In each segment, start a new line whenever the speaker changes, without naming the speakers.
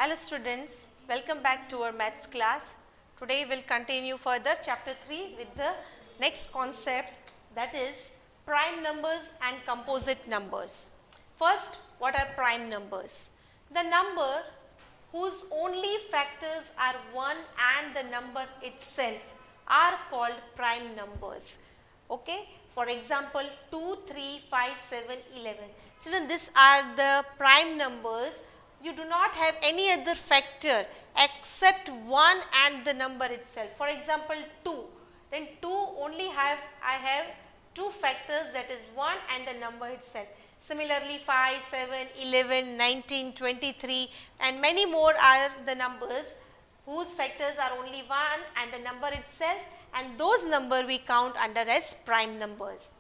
Hello students, welcome back to our maths class. Today we will continue further chapter 3 with the next concept, that is prime numbers and composite numbers. First, what are prime numbers? The number whose only factors are 1 and the number itself are called prime numbers. Okay? For example, 2, 3, 5, 7, 11. Children, these are the prime numbers. You do not have any other factor except 1 and the number itself. For example, 2. Then 2 only I have 2 factors, that is 1 and the number itself. Similarly, 5, 7, 11, 19, 23 and many more are the numbers whose factors are only 1 and the number itself, and those number we count under as prime numbers.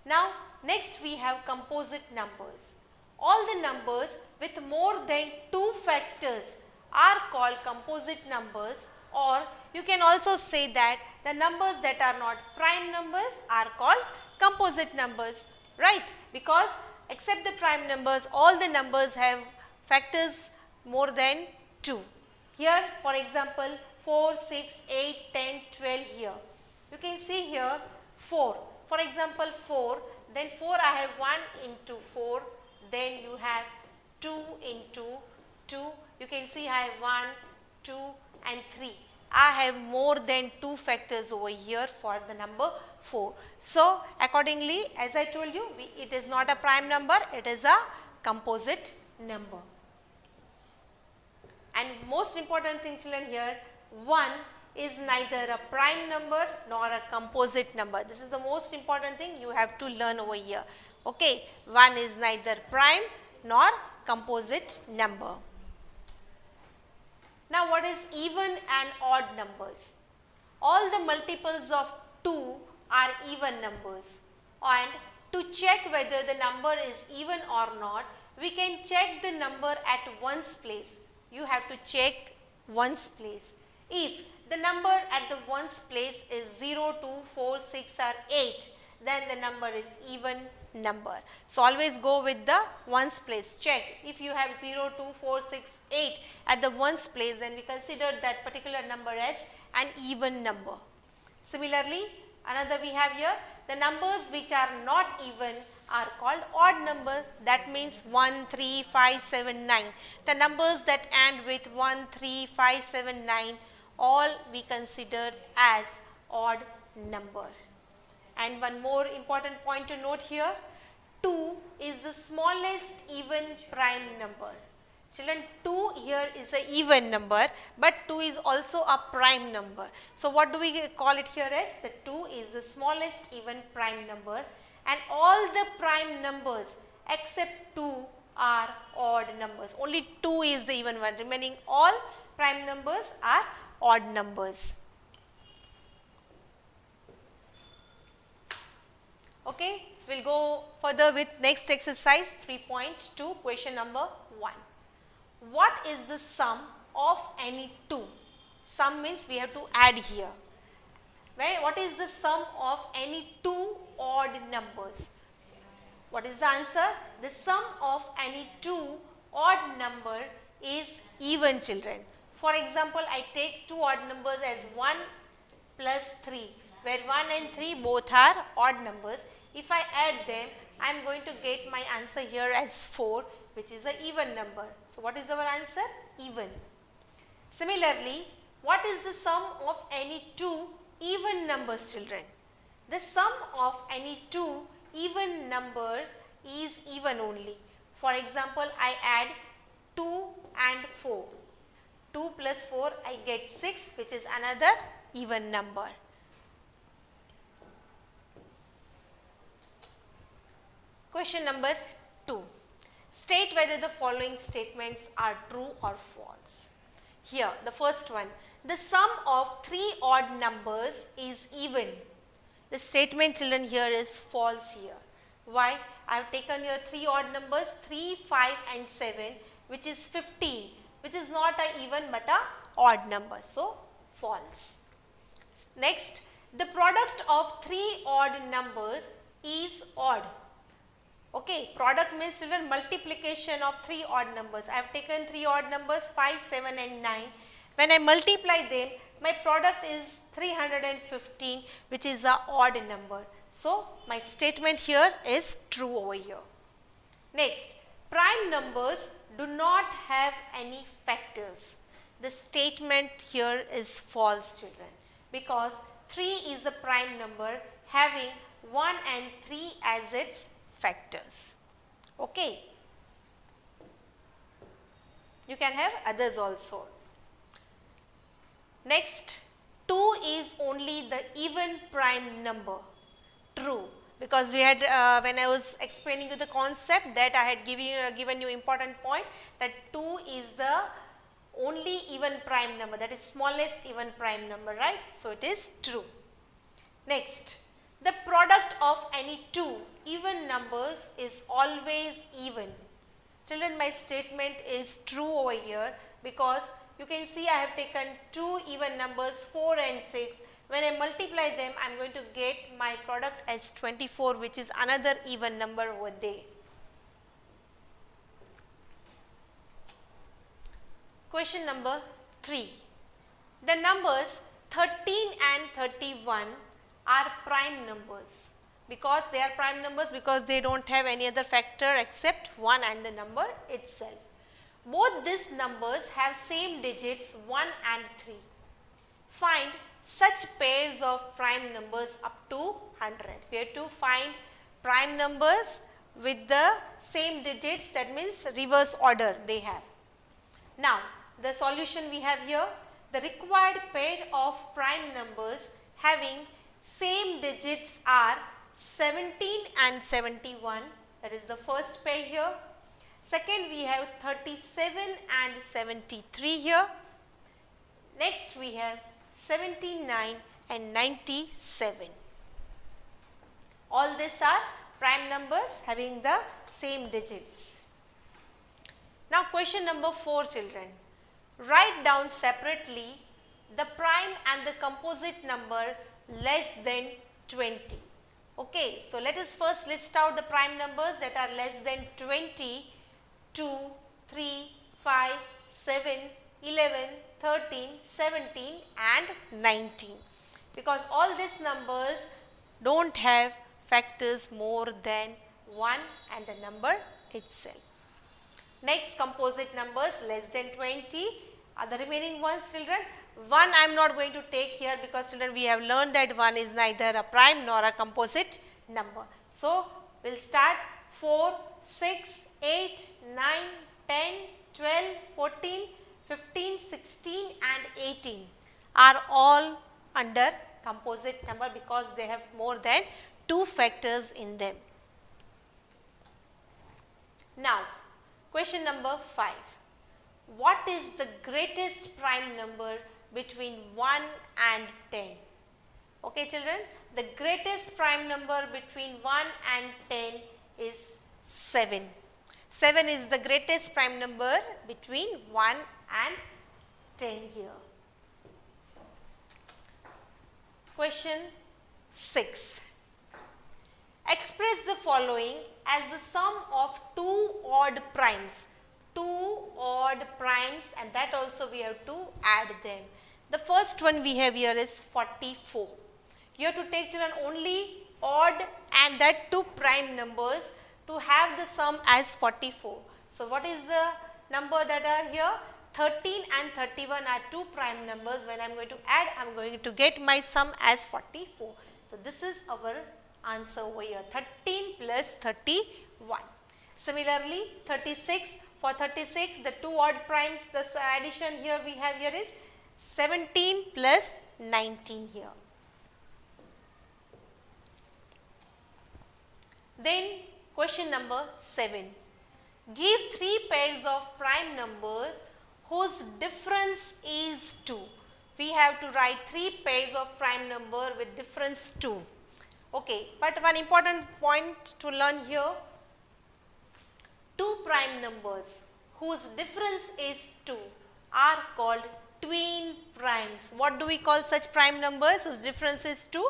Now, next we have composite numbers. All the numbers with more than 2 factors are called composite numbers, or you can also say that the numbers that are not prime numbers are called composite numbers, right? Because except the prime numbers, all the numbers have factors more than 2. Here, for example, 4, 6, 8, 10, 12 here. You can see here 4. For example, 4, then 4 I have 1 into 4, then you have 2 into 2. You can see I have 1, 2 and 3. I have more than 2 factors over here for the number 4. So, accordingly, as I told you, it is not a prime number, it is a composite number. And most important thing, children, here, 1 is neither a prime number nor a composite number. This is the most important thing you have to learn over here. Okay, 1 is neither prime nor composite number. Now, what is even and odd numbers? All the multiples of 2 are even numbers, and to check whether the number is even or not, we can check the number at ones place. You have to check ones place. If the number at the ones place is 0, 2, 4, 6 or 8, then the number is even number. So, always go with the ones place. Check if you have 0, 2, 4, 6, 8 at the ones place, then we consider that particular number as an even number. Similarly, another we have here, the numbers which are not even are called odd number. That means 1, 3, 5, 7, 9. The numbers that end with 1, 3, 5, 7, 9 all we consider as odd number. And one more important point to note here, 2 is the smallest even prime number. Children, 2 here is an even number, but 2 is also a prime number. So, what do we call it here as? The 2 is the smallest even prime number, and all the prime numbers except 2 are odd numbers. Only 2 is the even one, remaining all prime numbers are odd numbers. Okay, so we will go further with next exercise 3.2, question number 1. What is the sum of any 2? Sum means we have to add here. What is the sum of any 2 odd numbers? What is the answer? The sum of any 2 odd number is even, children. For example, I take 2 odd numbers as 1 plus 3, where 1 and 3 both are odd numbers. If I add them, I am going to get my answer here as 4, which is an even number. So, what is our answer? Even. Similarly, what is the sum of any 2 even numbers, children? The sum of any 2 even numbers is even only. For example, I add 2 and 4. 2 plus 4, I get 6, which is another even number. Question number 2. State whether the following statements are true or false. Here, the first one, the sum of 3 odd numbers is even. The statement, children, here is false here. Why? I have taken here 3 odd numbers, 3, 5 and 7, which is 15, which is not a even but a odd number. So, false. Next, the product of 3 odd numbers is odd. Okay, product means children multiplication of 3 odd numbers. I have taken 3 odd numbers 5, 7 and 9. When I multiply them, my product is 315, which is a odd number. So, my statement here is true over here. Next, prime numbers do not have any factors. The statement here is false, children, because 3 is a prime number having 1 and 3 as its factors. Okay. You can have others also. Next, 2 is only the even prime number. True, because we had when I was explaining you the concept that I had given you important point that 2 is the only even prime number, that is smallest even prime number, right? So, it is true. Next, the product of any 2 even numbers is always even. Children, my statement is true over here because you can see I have taken 2 even numbers 4 and 6. When I multiply them, I am going to get my product as 24, which is another even number over there. Question number 3. The numbers 13 and 31 are prime numbers. Because they are prime numbers, because they do not have any other factor except 1 and the number itself. Both these numbers have same digits 1 and 3. Find such pairs of prime numbers up to 100. We have to find prime numbers with the same digits, that means reverse order they have. Now, the solution we have here, the required pair of prime numbers having same digits are 17 and 71, that is the first pair here. Second, we have 37 and 73 here. Next, we have 79 and 97. All these are prime numbers having the same digits. Now, question number 4, children. Write down separately the prime and the composite number less than 20. Okay, so let us first list out the prime numbers that are less than 20. 2, 3, 5, 7, 11, 13, 17 and 19. Because all these numbers do not have factors more than 1 and the number itself. Next, composite numbers less than 20 are the remaining ones, children. 1 I am not going to take here because, children, we have learned that 1 is neither a prime nor a composite number. So, we will start 4, 6, 8, 9, 10, 12, 14, 15, 16 and 18 are all under composite number because they have more than 2 factors in them. Now, question number 5. What is the greatest prime number between 1 and 10? Okay, children, the greatest prime number between 1 and 10 is 7. 7 is the greatest prime number between 1 and 10 here. Question 6. Express the following as the sum of 2 odd primes. 2 odd primes, and that also we have to add them. The first one we have here is 44. You have to take, children, only odd and that 2 prime numbers to have the sum as 44. So, what is the number that are here? 13 and 31 are 2 prime numbers. When I am going to add, I am going to get my sum as 44. So, this is our answer over here, 13 plus 31. Similarly, 36, for 36 the 2 odd primes, the addition here we have here is 17 plus 19 here. Then question number 7. Give 3 pairs of prime numbers whose difference is 2. We have to write 3 pairs of prime number with difference 2. Okay, but one important point to learn here, 2 prime numbers whose difference is 2 are called twin primes. What do we call such prime numbers whose difference is 2?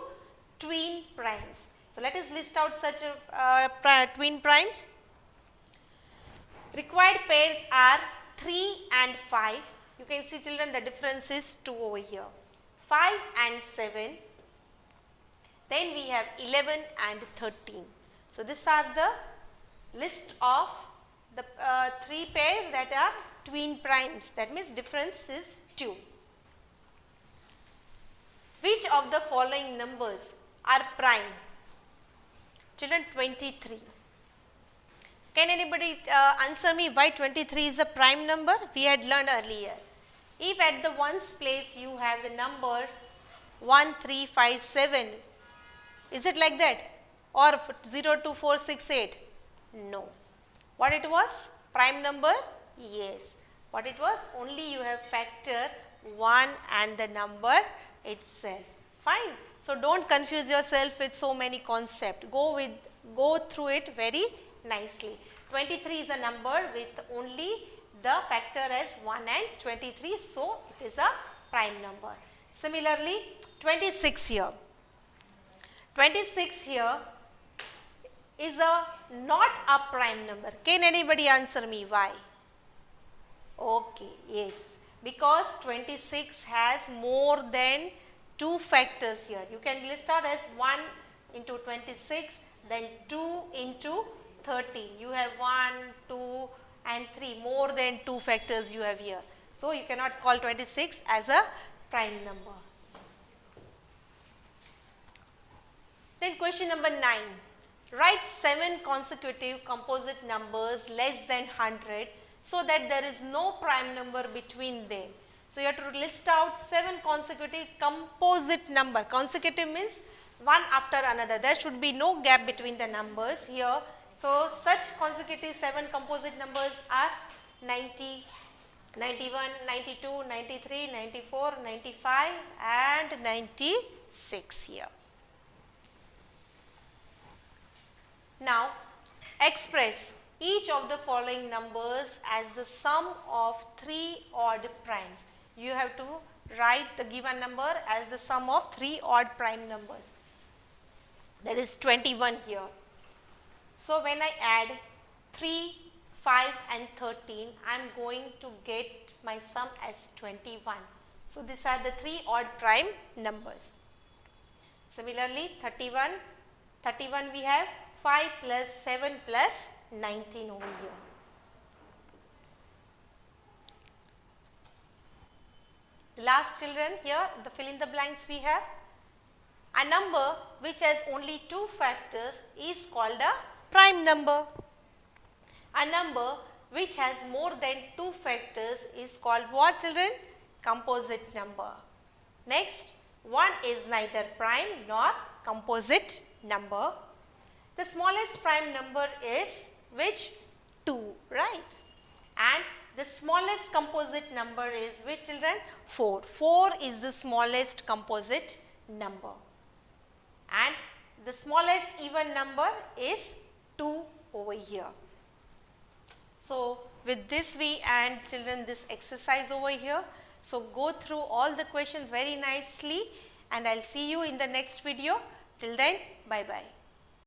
Twin primes. So let us list out such twin primes. Required pairs are 3 and 5. You can see children the difference is 2 over here. 5 and 7. Then we have 11 and 13. So these are the list of the 3 pairs that are twin primes. That means difference is 2. Which of the following numbers are prime? Children, 23. Can anybody answer me why 23 is a prime number? We had learned earlier. If at the ones place you have the number 1, 3, 5, 7, is it like that? Or 0, 2, 4, 6, 8? No. What it was? Prime number? Yes. What it was? Only you have factor 1 and the number itself. Fine. So don't confuse yourself with so many concepts. Go through it very nicely. 23 is a number with only the factor as 1 and 23, so it is a prime number. Similarly, 26 here. 26 here is not a prime number. Can anybody answer me why? Okay, yes, because 26 has more than 2 factors here. You can list out as 1 into 26, then 2 into 30. You have 1, 2 and 3, more than 2 factors you have here. So you cannot call 26 as a prime number. Then question number 9. Write 7 consecutive composite numbers less than 100 so that there is no prime number between them. So you have to list out 7 consecutive composite number. Consecutive means one after another. There should be no gap between the numbers here. So such consecutive 7 composite numbers are 90, 91, 92, 93, 94, 95 and 96 here. Now express each of the following numbers as the sum of 3 odd primes. You have to write the given number as the sum of 3 odd prime numbers. That is 21 here. So when I add 3, 5 and 13, I am going to get my sum as 21. So these are the 3 odd prime numbers. Similarly, 31 we have 5 plus 7 plus 19 over here. Last children, here the fill in the blanks we have. A number which has only 2 factors is called a prime number. A number which has more than 2 factors is called what children? Composite number. Next, 1 is neither prime nor composite number. The smallest prime number is which? 2, right? And the smallest composite number is which children? 4. 4 is the smallest composite number. And the smallest even number is 2 over here. So with this we end children this exercise over here. So go through all the questions very nicely and I will see you in the next video. Till then, bye bye.